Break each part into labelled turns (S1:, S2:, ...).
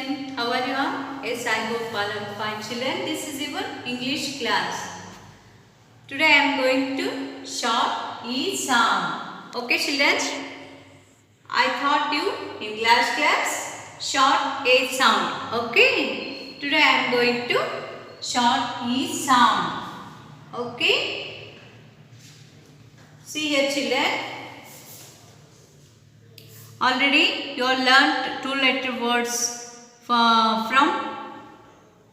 S1: children, how are you all? Yes, I hope all are fine children. This is your English class. Today I am going to short E sound. Okay children? I thought you in class short A sound. Okay? Today I am going to short E sound. Okay? See here children. Already you have learnt two letter words from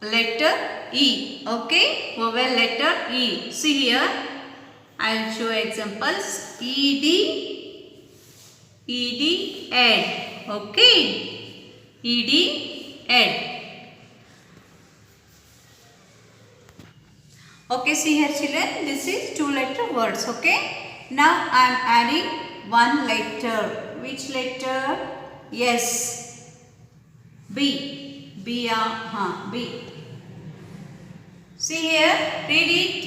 S1: letter E. Okay? Vowel letter E. See here. I will show examples. ED, ed. Okay? ED, ed. Okay, see here children. This is two letter words. Okay? Now I am adding one letter. Which letter? Yes. B. B. B. See here. Read it.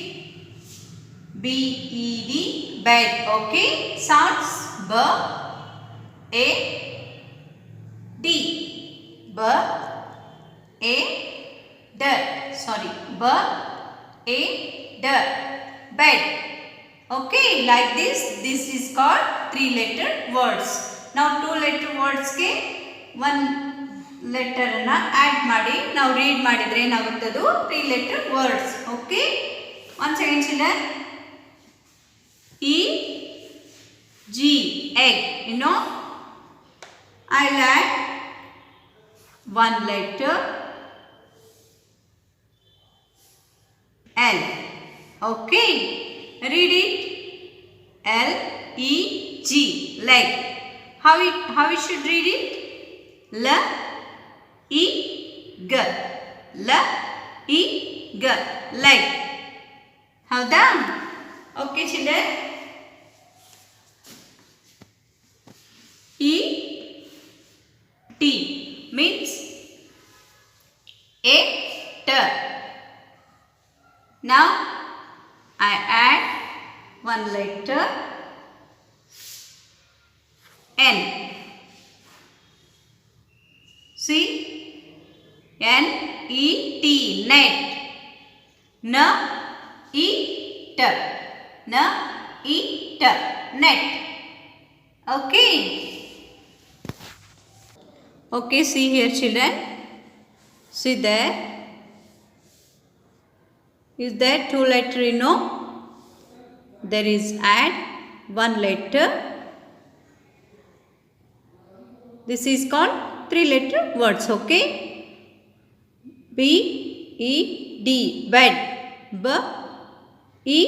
S1: B-E-D. Bed. Okay. Sounds B. A. D. B. A. D. Sorry. B. A. D. Bed. Okay, like this is called three letter words. Now two letter words ke one letter na add ಮಾಡಿ ನಾವು read ಮಾಡಿದ್ರೆ ಏನಾಗುತ್ತೆ ಅದು three letter words. Okay, one second children. E G, egg. You know, I'll add one letter L. Okay, read it. L-E-G, leg. How we should read it? L-E-G, L-E-G, leg. How done? Okay children. E-T means a-t. Now I add one letter N. See, N-E-T, net. N-E-T, N-E-T, net. Okay. Okay, see here children. See there. Is there two letter you know? There is add one letter. This is called three letter words. Okay? B E D, bed. B E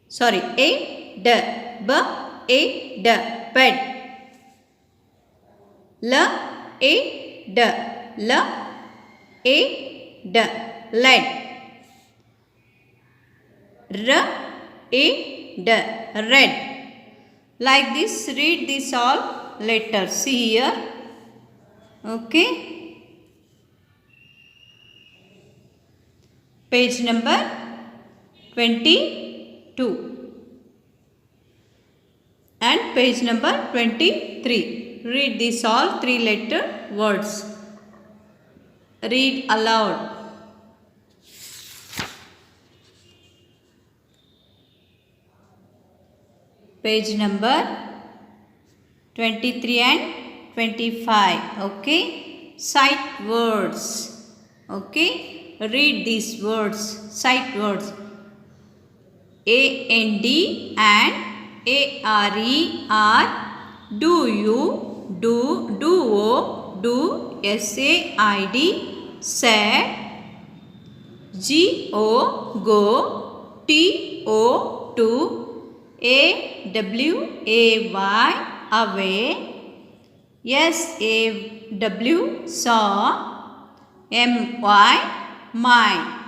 S1: sorry A D, B A D, bed. L A D, L A D, led. R A D, red. Like this, read this all letters. See here. Okay. Page number 22 and page number 23. Read these all three letter words. Read aloud. Page number 23 and 25. Okay. Sight words. Okay. Read these words. Sight words. A-N-D and A-R-E-R. Do you, do, duo, do, S-A-I-D, sad, G-O, go, T-O, to, A-W-A-Y, away, S-A-W, saw, M-Y, my.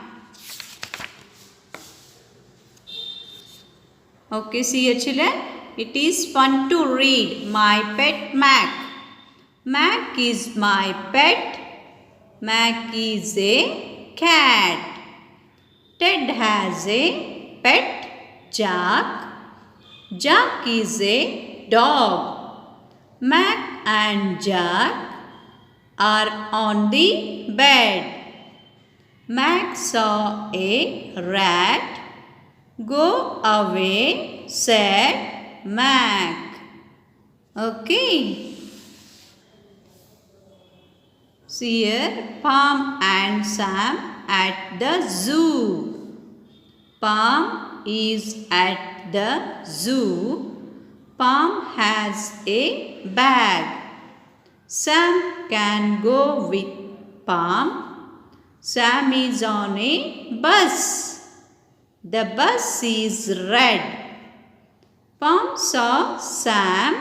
S1: Okay, see here children. It is fun to read. My pet Mac. Mac is my pet. Mac is a cat. Ted has a pet Jack. Jack is a dog. Mac and Jack are on the bed. Mac saw a rat. Go away, said Mac. Okay. See here, Pam and Sam at the zoo. Pam is at the zoo. Pam has a bag. Sam can go with Pam. Sam is on a bus. The bus is red. Pam saw Sam.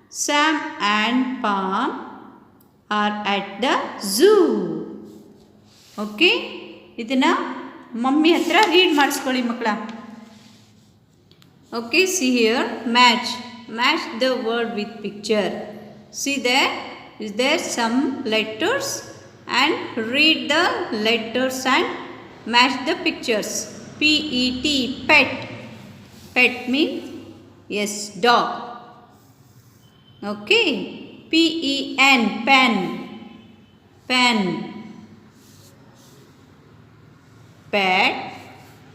S1: Sam and Pam are at the zoo. Okay? ಇದನ್ನ mummy ಹತ್ರ read ಮಾಡಿಸ್ಕೊಳ್ಳಿ ಮಕ್ಕಳ. Okay, see here, match. Match the word with picture. See there, is there some letters? And read the letters and match the pictures. P-E-T, pet. Pet means, yes, dog. Okay. P-E-N, pen. Pen. Pet.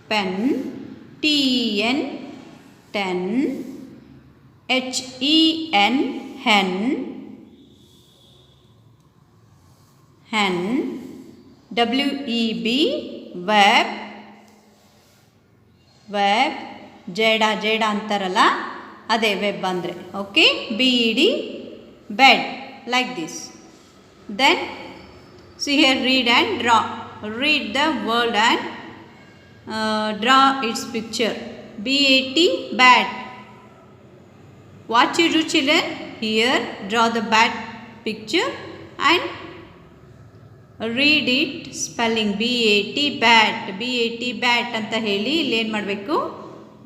S1: Pen. T-E-N, ten. H-E-N, hen. Hen. W-E-B, web. Web. ಜೇಡ ಜೇಡ ಅಂತಾರಲ್ಲ ಅದೇ web ಅಂದರೆ. Okay. B-E-D, bed, like this. Then see here, read and draw. Read the word and draw its picture. B-A-T, bat. What you do, children? Here, draw the bat picture and read it spelling. B-A-T, bat. B-A-T, bat ಅಂತ ಹೇಳಿ ಇಲ್ಲಿ ಏನು ಮಾಡಬೇಕು,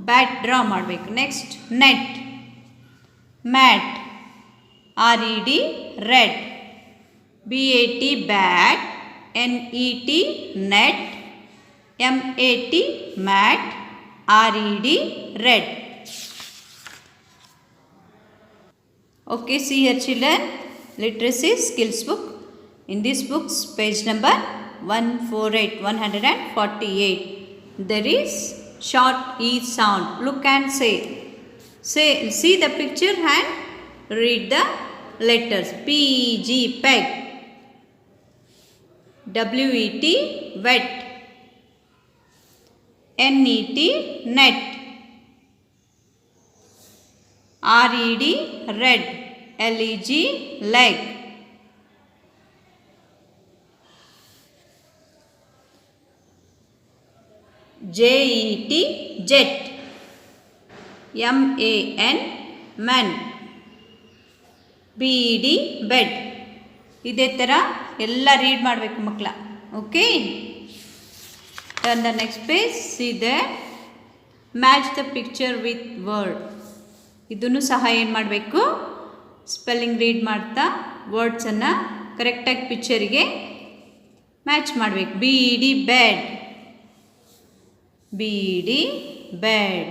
S1: bat draw ಮಾಡಬೇಕು. Next net, mat. R-E-D, red. B-A-T, bat. N-E-T, net. M-A-T, mat. R-E-D, red. Okay, see here children, literacy skills book. In this book, page number 148, there is short E sound. Look and say. See the picture and read the letters. P-E-G, peg. W-E-T, wet. N-E-T, net. R-E-D, red. L-E-G, leg. J-E-T, jet. M-A-N, man. B-E-D, bed. ಇದೇ ಥರ ಎಲ್ಲ read ಮಾಡಬೇಕು ಮಕ್ಕಳ. Okay. Turn the next page. C there, match the picture with word. ಇದನ್ನು ಸಹ ಏನು ಮಾಡಬೇಕು, spelling read ಮಾಡ್ತಾ ವರ್ಡ್ಸನ್ನು ಕರೆಕ್ಟಾಗಿ ಪಿಕ್ಚರಿಗೆ ಮ್ಯಾಚ್ ಮಾಡಬೇಕು. B-E-D, bed. B-E-D, bed.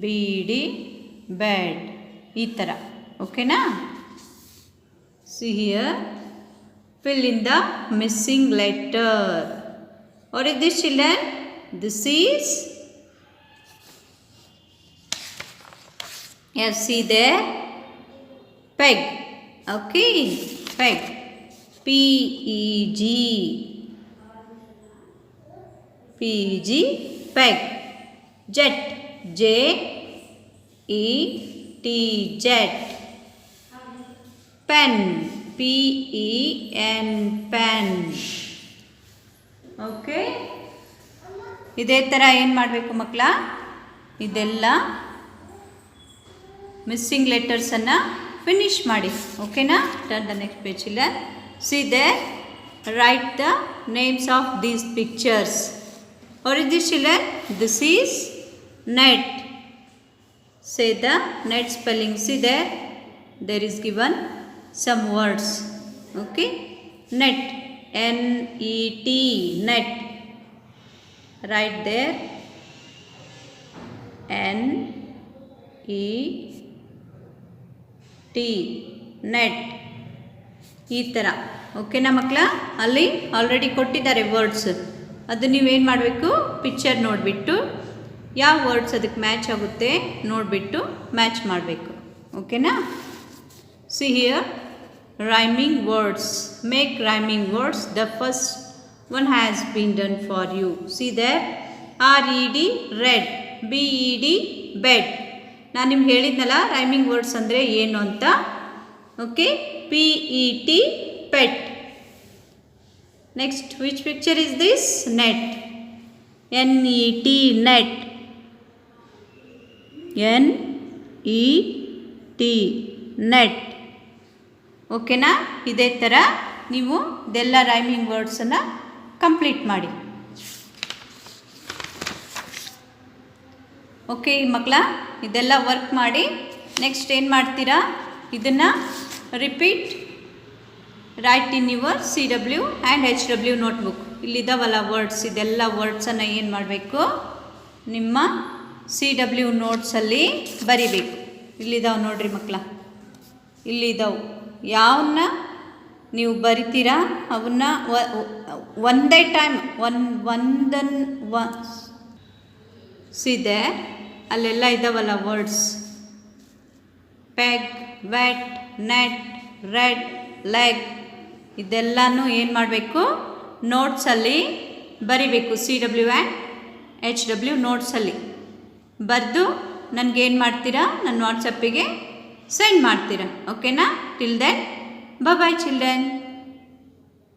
S1: B-E-D, bed. ಈ ಥರ. ಓಕೆನಾ? See here, fill in the missing letter. What is this, children? This is, yes, see there, peg. Okay, peg. P-E-G. P-E-G, peg. Jet. J-E-T, jet. Pen. P-E-N, pen. Okay. ಇದೇ ಥರ ಏನು ಮಾಡಬೇಕು ಮಕ್ಕಳ, ಇದೆಲ್ಲ missing ಲೆಟರ್ಸನ್ನು finish ಮಾಡಿ. ಓಕೆನಾ? Turn the next page. ಇಲ್ಲ, see there, write the names of these pictures. What is this, children? This is net. Say the net spelling. See there, there is given some words. Okay, net. N-E-T, net. Right there, N-E-T, net. ಈ ಥರ. ಓಕೆನಾ ಮಕ್ಕಳ? ಅಲ್ಲಿ already ಕೊಟ್ಟಿದ್ದಾರೆ words, ಅದು ನೀವೇನು ಮಾಡಬೇಕು, picture ನೋಡಿಬಿಟ್ಟು ಯಾವ ವರ್ಡ್ಸ್ ಅದಕ್ಕೆ ಮ್ಯಾಚ್ ಆಗುತ್ತೆ ನೋಡಿಬಿಟ್ಟು ಮ್ಯಾಚ್ ಮಾಡಬೇಕು. ಓಕೆನಾ? See here rhyming words. Make rhyming words. The first one has been done for you. See there, red, red, bed, bed. ನಾನು ನಿಮ್ಗೆ ಹೇಳಿದ್ನಲ್ಲ ರೈಮಿಂಗ್ ವರ್ಡ್ಸ್ ಅಂದರೆ ಏನು ಅಂತ. Okay, pet, pet. Next, which picture is this? Net, net, net, net, net. ಓಕೆನಾ? ಇದೇ ಥರ ನೀವು ಇದೆಲ್ಲ ರೈಮಿಂಗ್ ವರ್ಡ್ಸನ್ನು ಕಂಪ್ಲೀಟ್ ಮಾಡಿ. ಓಕೆ ಮಕ್ಕಳ, ಇದೆಲ್ಲ ವರ್ಕ್ ಮಾಡಿ ನೆಕ್ಸ್ಟ್ ಏನು ಮಾಡ್ತೀರಾ, ಇದನ್ನು repeat write in your CW and HW notebook. ಇಲ್ಲಿದ್ದಾವಲ್ಲ ವರ್ಡ್ಸ್, ಇದೆಲ್ಲ ವರ್ಡ್ಸನ್ನು ಏನು ಮಾಡಬೇಕು, ನಿಮ್ಮ CW ನೋಟ್ಸಲ್ಲಿ ಬರಿಬೇಕು. ಇಲ್ಲಿದ್ದಾವೆ ನೋಡಿರಿ ಮಕ್ಕಳ, ಇಲ್ಲಿದ್ದಾವೆ. ಯಾವನ್ನ ನೀವು ಬರಿತೀರಾ ಅವನ್ನ ಒಂದೇ ಟೈಮ್ ಸಿದೆ ಅಲ್ಲೆಲ್ಲ ಇದ್ದಾವಲ್ಲ words, peg, wet, net, red, leg, ಇದೆಲ್ಲನೂ ಏನು ಮಾಡಬೇಕು, ನೋಟ್ಸಲ್ಲಿ ಬರಿಬೇಕು. CW ಆ್ಯಂಡ್ HW ನೋಟ್ಸಲ್ಲಿ ಬರೆದು ನನಗೇನು ಮಾಡ್ತೀರಾ, ನನ್ನ ವಾಟ್ಸಪ್ಪಿಗೆ ಸೆಂಡ್ ಮಾಡ್ತೀರಾ. ಓಕೆನಾ? ಟಿಲ್ ದೆನ್, ಬಾಯ್ ಚಿಲ್ಡ್ರನ್.